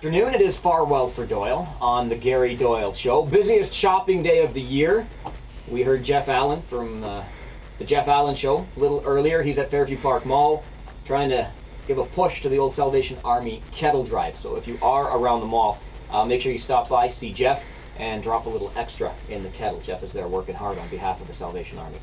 Afternoon, it is Farwell for Doyle on the Gary Doyle Show. Busiest shopping day of the year. We heard Jeff Allen from the Jeff Allen Show a little earlier. He's at Fairview Park Mall trying to give a push to the old Salvation Army kettle drive. So if you are around the mall, make sure you stop by, see Jeff, and drop a little extra in the kettle. Jeff is there working hard on behalf of the Salvation Army.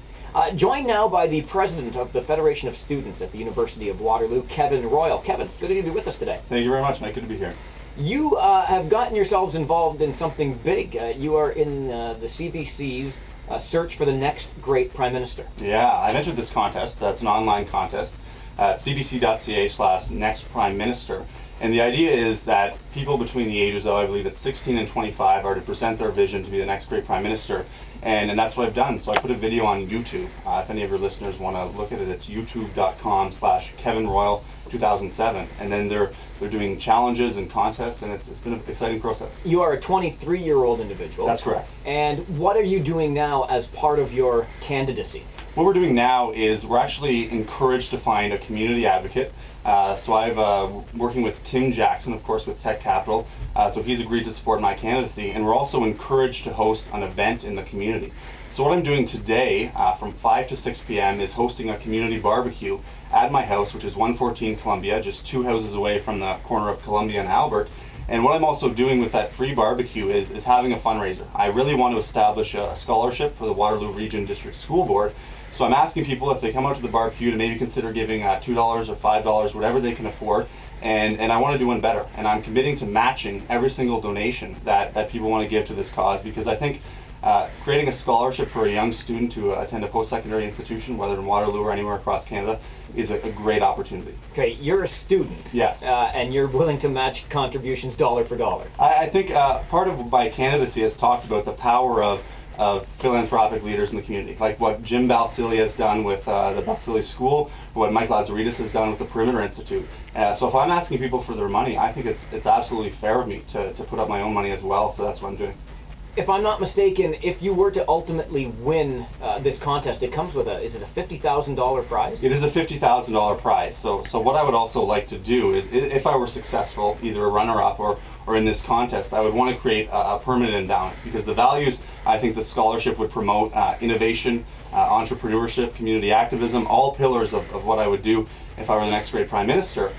Joined now by the president of the Federation of Students at the University of Waterloo, Kevin Royal. Kevin, good to be with us today. Thank you very much, Mike. Good to be here. You have gotten yourselves involved in something big. You are in the CBC's search for the next great Prime Minister. Yeah, I've entered this contest. That's an online contest at cbc.ca/next Prime Minister. And the idea is that people between the ages of, I believe it's 16 and 25, are to present their vision to be the next great Prime Minister. And that's what I've done. So I put a video on YouTube. If any of your listeners want to look at it, it's youtube.com/KevinRoyal2007. And then they're doing challenges and contests, and it's been an exciting process. You are a 23-year-old individual. That's correct. And what are you doing now as part of your candidacy? What we're doing now is we're actually encouraged to find a community advocate. So I've working with Tim Jackson, of course, with Tech Capital. So he's agreed to support my candidacy, and we're also encouraged to host an event in the community. So what I'm doing today from 5 to 6 p.m. is hosting a community barbecue at my house, which is 114 Columbia, just 2 houses away from the corner of Columbia and Albert. And what I'm also doing with that free barbecue is having a fundraiser. I really want to establish a scholarship for the Waterloo Region District School Board. So I'm asking people, if they come out to the barbecue, to maybe consider giving $2 or $5, whatever they can afford. And I want to do one better. And I'm committing to matching every single donation that people want to give to this cause, because I think creating a scholarship for a young student to attend a post-secondary institution, whether in Waterloo or anywhere across Canada, is a great opportunity. Okay, you're a student. Yes. And you're willing to match contributions dollar for dollar. I think part of my candidacy has talked about the power of philanthropic leaders in the community, like what Jim Balsillie has done with the Balsillie School, what Mike Lazaridis has done with the Perimeter Institute. So if I'm asking people for their money, I think it's absolutely fair of me to put up my own money as well, so that's what I'm doing. If I'm not mistaken, if you were to ultimately win this contest, it comes with is it a $50,000 prize? It is a $50,000 prize. So what I would also like to do is, if I were successful, either a runner-up or in this contest, I would want to create a permanent endowment, because the values I think the scholarship would promote, innovation, entrepreneurship, community activism, all pillars of what I would do if I were the next great Prime Minister,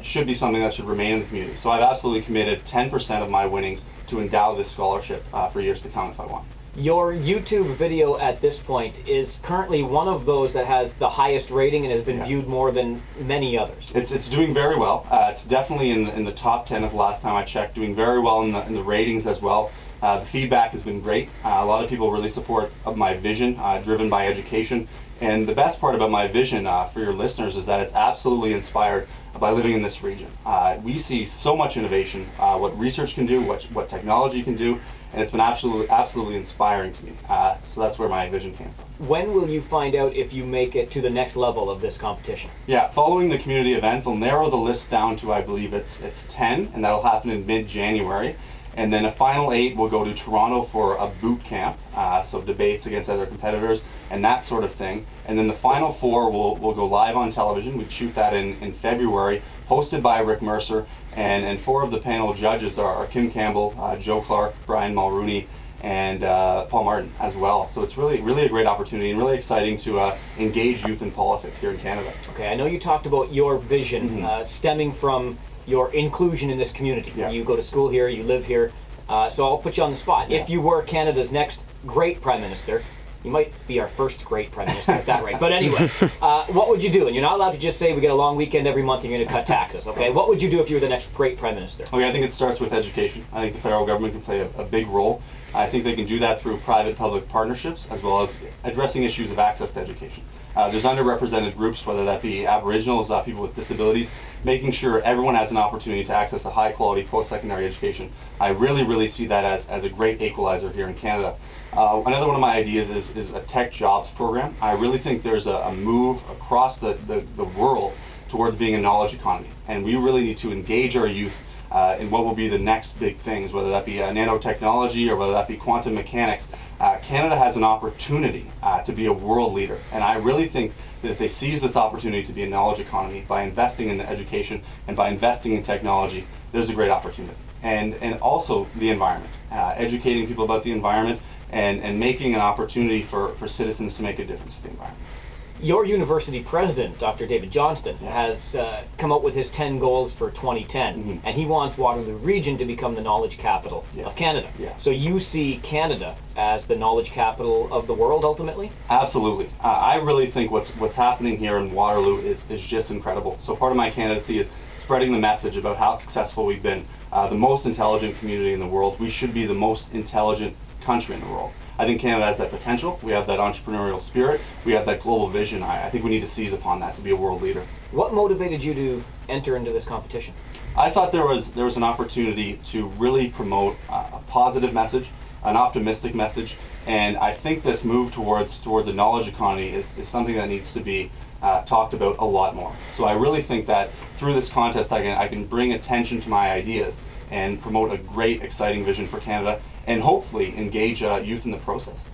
should be something that should remain in the community. So I've absolutely committed 10% of my winnings to endow this scholarship for years to come if I want. Your YouTube video at this point is currently one of those that has the highest rating and has been viewed more than many others. It's doing very well. It's definitely in the top 10 of the last time I checked, doing very well in the ratings as well. The feedback has been great. A lot of people really support my vision, driven by education. And the best part about my vision for your listeners is that it's absolutely inspired by living in this region. We see so much innovation, what research can do, what technology can do, and it's been absolutely inspiring to me. So that's where my vision came from. When will you find out if you make it to the next level of this competition? Yeah, following the community event, they'll narrow the list down to, I believe it's 10, and that'll happen in mid-January. And then a final 8 will go to Toronto for a boot camp, so debates against other competitors and that sort of thing. And then the final 4 will go live on television. We'd shoot that in February, hosted by Rick Mercer. And 4 of the panel judges are Kim Campbell, Joe Clark, Brian Mulrooney, and Paul Martin as well. So it's really a great opportunity and really exciting to engage youth in politics here in Canada. Okay, I know you talked about your vision stemming from your inclusion in this community. Yeah. You go to school here, you live here, so I'll put you on the spot. Yeah. If you were Canada's next great Prime Minister, you might be our first great Prime Minister at that rate. But anyway, what would you do? And you're not allowed to just say we get a long weekend every month and you're going to cut taxes, okay? What would you do if you were the next great Prime Minister? Okay, I think it starts with education. I think the federal government can play a big role. I think they can do that through private-public partnerships, as well as addressing issues of access to education. There's underrepresented groups, whether that be Aboriginals, people with disabilities, making sure everyone has an opportunity to access a high-quality post-secondary education. I really see that as a great equalizer here in Canada. Another one of my ideas is a tech jobs program. I really think there's a move across the world towards being a knowledge economy, and we really need to engage our youth in what will be the next big things, whether that be nanotechnology or whether that be quantum mechanics. Canada has an opportunity to be a world leader, and I really think that if they seize this opportunity to be a knowledge economy by investing in education and by investing in technology, there's a great opportunity. And also the environment, educating people about the environment and making an opportunity for citizens to make a difference for the environment. Your university president, Dr. David Johnston, has come out with his 10 goals for 2010, and he wants Waterloo Region to become the knowledge capital of Canada. So you see Canada as the knowledge capital of the world, ultimately? Absolutely. I really think what's happening here in Waterloo is just incredible. So part of my candidacy is spreading the message about how successful we've been, the most intelligent community in the world. We should be the most intelligent country in the world. I think Canada has that potential. We have that entrepreneurial spirit. We have that global vision. I think we need to seize upon that to be a world leader. What motivated you to enter into this competition? I thought there was an opportunity to really promote a positive message, an optimistic message, and I think this move towards a knowledge economy is something that needs to be talked about a lot more. So I really think that through this contest I can bring attention to my ideas and promote a great, exciting vision for Canada, and hopefully engage youth in the process.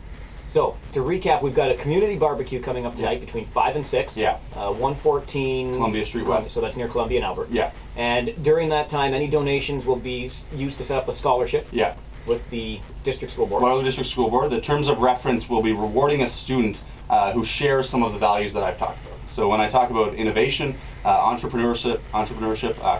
So, to recap, we've got a community barbecue coming up tonight between 5 and 6. 114 Columbia Street West. So that's near Columbia and Albert. Yeah. And during that time, any donations will be used to set up a scholarship. Yeah. With the district school board. Waterloo District School Board. The terms of reference will be rewarding a student who shares some of the values that I've talked about. So when I talk about innovation, entrepreneurship,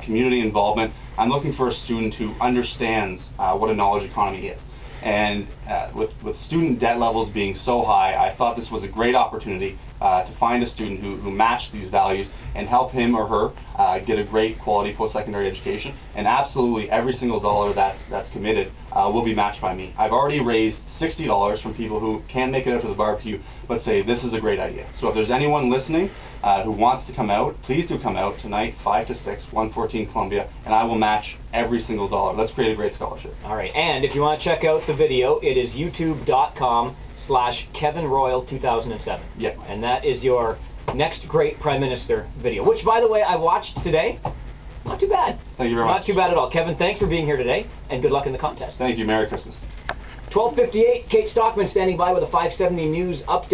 community involvement, I'm looking for a student who understands what a knowledge economy is. And with student debt levels being so high, I thought this was a great opportunity to find a student who matched these values and help him or her get a great quality post-secondary education. And absolutely every single dollar that's committed will be matched by me. I've already raised $60 from people who can't make it out to the barbecue but say this is a great idea. So if there's anyone listening who wants to come out, please do come out tonight, 5 to 6, 114 Columbia, and I will match every single dollar. Let's create a great scholarship. All right, and if you want to check out the video, it is youtube.com/KevinRoyal2007. Yeah. And that is your next great Prime Minister video, which, by the way, I watched today. Not too bad. Thank you very much. Not too bad at all. Kevin, thanks for being here today, and good luck in the contest. Thank you. Merry Christmas. 12:58, Kate Stockman standing by with a 570 News update.